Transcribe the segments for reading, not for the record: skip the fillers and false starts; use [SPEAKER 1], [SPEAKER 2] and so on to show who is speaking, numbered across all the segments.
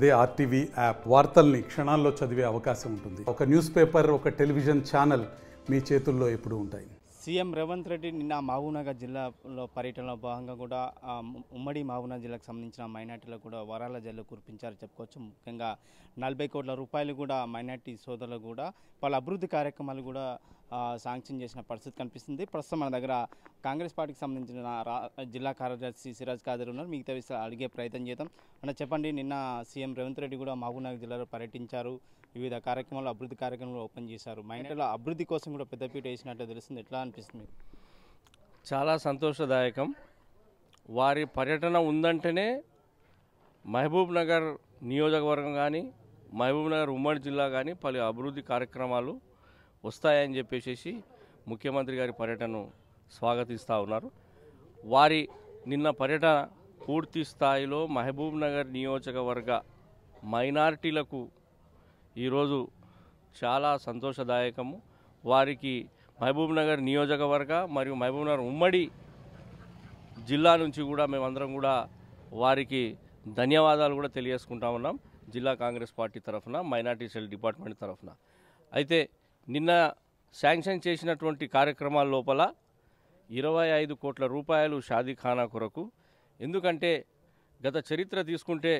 [SPEAKER 1] అదే RTV app వార్తల్ని క్షణాల్లో చదివే అవకాశం ఉంటుంది. ఒక న్యూస్ పేపర్, ఒక టెలివిజన్ ఛానల్ మీ చేతుల్లో ఎప్పుడూ ఉంటాయి.
[SPEAKER 2] సీఎం రేవంత్ రెడ్డి నిన్న మహబూబ్నగర్ జిల్లాలో పర్యటనలో భాగంగా కూడా ఉమ్మడి మహబూబ్నగర్ జిల్లాకు సంబంధించిన మైనార్టీలకు కూడా వరాల జల్లు కురిపించారు చెప్పుకోవచ్చు. ముఖ్యంగా 40 కోట్ల రూపాయలు కూడా మైనార్టీ సోదరులు కూడా వాళ్ళ అభివృద్ధి కార్యక్రమాలు కూడా శాంక్షన్ చేసిన పరిస్థితి కనిపిస్తుంది. ప్రస్తుతం మన దగ్గర కాంగ్రెస్ పార్టీకి సంబంధించిన జిల్లా కార్యదర్శి సిరాజ్ ఖాదర్ ఉన్నారు. మిగతా విషయాలు అడిగే ప్రయత్నం చేద్దాం. అన్న చెప్పండి, నిన్న సీఎం రేవంత్ రెడ్డి కూడా మహబూబ్నగర్ జిల్లాలో పర్యటించారు. వివిధ కార్యక్రమాలు, అభివృద్ధి కార్యక్రమాలు ఓపెన్ చేశారు. మైనార్టీల అభివృద్ధి కోసం కూడా పెద్దపీట వేసినట్టు తెలుస్తుంది. ఎట్లా అనిపిస్తుంది?
[SPEAKER 3] చాలా సంతోషదాయకం. వారి పర్యటన ఉందంటేనే మహబూబ్ నగర్ నియోజకవర్గం కానీ మహబూబ్ నగర్ ఉమ్మడి జిల్లా కానీ పలు అభివృద్ధి కార్యక్రమాలు వస్తాయని చెప్పేసి ముఖ్యమంత్రి గారి పర్యటనను స్వాగతిస్తూ ఉన్నారు. వారి నిన్న పర్యటన పూర్తి స్థాయిలో మహబూబ్ నగర్ నియోజకవర్గ మైనారిటీలకు ఈరోజు చాలా సంతోషదాయకము. వారికి మహబూబ్ నగర్ నియోజకవర్గ మరియు మహబూబ్ నగర్ ఉమ్మడి జిల్లా నుంచి కూడా మేమందరం కూడా వారికి ధన్యవాదాలు కూడా తెలియజేసుకుంటా ఉన్నాం, జిల్లా కాంగ్రెస్ పార్టీ తరఫున, మైనార్టీ సెల్ డిపార్ట్మెంట్ తరఫున. అయితే నిన్న శాంక్షన్ చేసినటువంటి కార్యక్రమాల లోపల 25 కోట్ల రూపాయలు షాదీఖానా కొరకు. ఎందుకంటే గత చరిత్ర తీసుకుంటే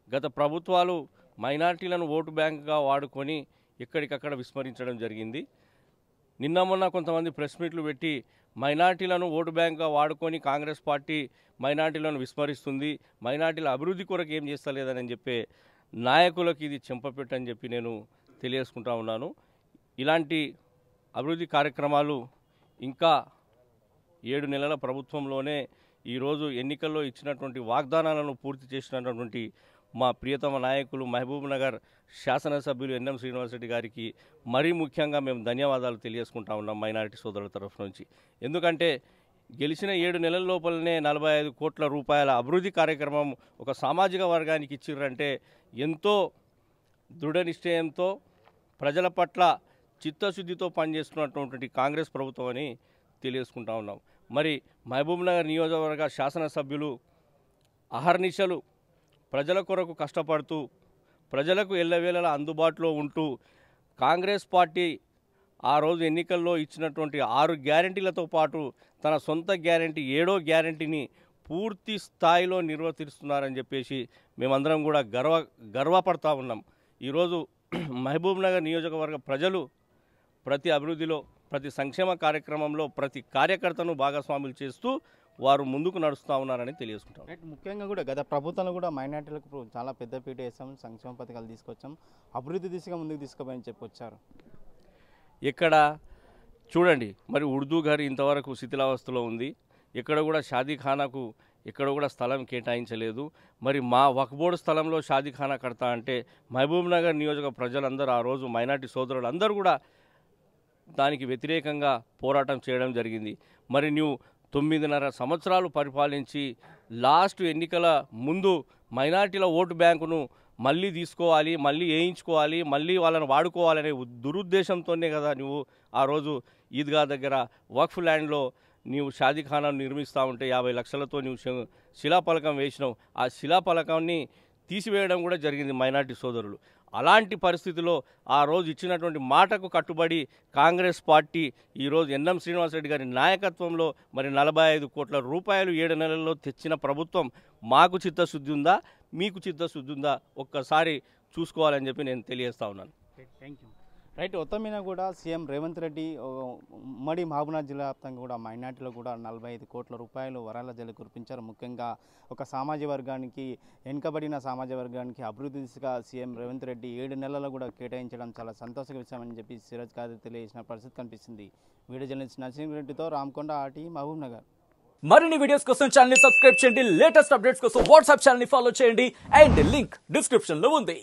[SPEAKER 3] గత ప్రభుత్వాలు మైనార్టీలను ఓటు బ్యాంకుగా వాడుకొని ఎక్కడికక్కడ విస్మరించడం జరిగింది. నిన్న మొన్న కొంతమంది ప్రెస్ మీట్లు పెట్టి మైనార్టీలను ఓటు బ్యాంకుగా వాడుకొని కాంగ్రెస్ పార్టీ మైనార్టీలను విస్మరిస్తుంది, మైనార్టీల అభివృద్ధి కొరకు ఏం చేస్తలేదని చెప్పే నాయకులకు ఇది చెంపపెట్టని చెప్పి నేను తెలియజేసుకుంటా ఉన్నాను. ఇలాంటి అభివృద్ధి కార్యక్రమాలు ఇంకా 7 నెలల ప్రభుత్వంలోనే ఈరోజు ఎన్నికల్లో ఇచ్చినటువంటి వాగ్దానాలను పూర్తి చేసినటువంటి మా ప్రియతమ నాయకులు మహబూబ్ నగర్ శాసనసభ్యులు ఎన్ఎం శ్రీనివాస్ రెడ్డి గారికి మరీ ముఖ్యంగా మేము ధన్యవాదాలు తెలియజేసుకుంటా ఉన్నాం మైనారిటీ సోదరుల తరఫు నుంచి. ఎందుకంటే గెలిచిన 7 నెలల లోపలనే 45 కోట్ల రూపాయల అభివృద్ధి కార్యక్రమం ఒక సామాజిక వర్గానికి ఇచ్చిర్రంటే ఎంతో దృఢ నిశ్చయంతో ప్రజల పట్ల చిత్తశుద్ధితో పనిచేస్తున్నటువంటి కాంగ్రెస్ ప్రభుత్వం అని తెలియజేసుకుంటా ఉన్నాం. మరి మహబూబ్ నగర్ నియోజకవర్గ శాసనసభ్యులు అహర్నిశలు ప్రజల కొరకు కష్టపడుతూ ప్రజలకు ఎల్లవేళలా అందుబాటులో ఉంటూ కాంగ్రెస్ పార్టీ ఆ రోజు ఎన్నికల్లో ఇచ్చినటువంటి 6 గ్యారెంటీలతో పాటు తన సొంత గ్యారెంటీ 7వ గ్యారెంటీని పూర్తి స్థాయిలో నిర్వర్తిస్తున్నారని చెప్పేసి మేమందరం కూడా గర్వపడతా ఉన్నాం. ఈరోజు మహబూబ్ నగర్ నియోజకవర్గ ప్రజలు ప్రతి అభివృద్ధిలో, ప్రతి సంక్షేమ కార్యక్రమంలో ప్రతి కార్యకర్తను భాగస్వాములు చేస్తూ వారు ముందుకు నడుస్తూ ఉన్నారని తెలియజేసుకుంటాం.
[SPEAKER 2] ముఖ్యంగా కూడా గత ప్రభుత్వంలో కూడా మైనార్టీలకు చాలా పెద్దపీట వేసాం, సంక్షేమ పథకాలు తీసుకొచ్చాం, అభివృద్ధి దిశగా ముందుకు తీసుకుపోయని చెప్పొచ్చారు.
[SPEAKER 3] ఇక్కడ చూడండి, మరి ఉర్దూ ఘర్ ఇంతవరకు శిథిలావస్థలో ఉంది. ఎక్కడ కూడా షాదీఖానాకు ఎక్కడ కూడా స్థలం కేటాయించలేదు. మరి మా వక్ఫ్ బోర్డు స్థలంలో షాదీఖానా కడతా అంటే మహబూబ్ నగర్ నియోజక ప్రజలందరూ ఆ రోజు మైనార్టీ సోదరులు అందరూ కూడా దానికి వ్యతిరేకంగా పోరాటం చేయడం జరిగింది. మరి నువ్వు 9.5 సంవత్సరాలు పరిపాలించి లాస్ట్ ఎన్నికల ముందు మైనార్టీల ఓటు బ్యాంకును మళ్ళీ తీసుకోవాలి, మళ్ళీ వేయించుకోవాలి, మళ్ళీ వాళ్ళని వాడుకోవాలనే దురుద్దేశంతోనే కదా నువ్వు ఆ రోజు ఈద్గా దగ్గర వక్ఫ్ ల్యాండ్లో నీవు షాదీఖానాను నిర్మిస్తూ ఉంటే 50 లక్షలతో నువ్వు శిలాఫలకం వేసినావు. ఆ శిలాఫలకాన్ని తీసివేయడం కూడా జరిగింది మైనార్టీ సోదరులు. అలాంటి పరిస్థితిలో ఆ రోజు ఇచ్చినటువంటి మాటకు కట్టుబడి కాంగ్రెస్ పార్టీ ఈరోజు ఎన్ఎం శ్రీనివాసరెడ్డి గారి నాయకత్వంలో మరి 45 కోట్ల రూపాయలు 7 నెలల్లో తెచ్చిన ప్రభుత్వం మాకు చిత్తశుద్ధి ఉందా, మీకు చిత్తశుద్ధి ఉందా ఒక్కసారి చూసుకోవాలని చెప్పి నేను తెలియజేస్తా ఉన్నాను.
[SPEAKER 2] Thank you. రైట్, మొత్తం మీద కూడా సీఎం రేవంత్ రెడ్డి ఉమ్మడి మహబూబ్నగర్ జిల్లా వ్యాప్తంగా కూడా మైనార్టీలో కూడా 45 కోట్ల రూపాయలు వరాల జల్లు కురిపించారు. ముఖ్యంగా ఒక సామాజిక వర్గానికి, వెనుకబడిన సామాజిక వర్గానికి అభివృద్ధి దిశగా సీఎం రేవంత్ రెడ్డి 7 నెలల్లో కూడా కేటాయించడం చాలా సంతోషక విషయం అని చెప్పి సిరాజ్ ఖాదర్ తెలియజేసిన పరిస్థితి కనిపిస్తుంది. వీడియో జర్నలిస్ట్ నరసింహారెడ్డితో రామకొండ, ఆర్టీ, మహబూబ్ నగర్.
[SPEAKER 4] మరిన్ని వీడియోస్ కోసం ఛానల్ ని సబ్స్క్రైబ్ చేయండి, లేటెస్ట్ అప్డేట్స్ కోసం వాట్సాప్ ఛానల్ ని ఫాలో చేయండి అండ్ లింక్ డిస్క్రిప్షన్ లో ఉంది.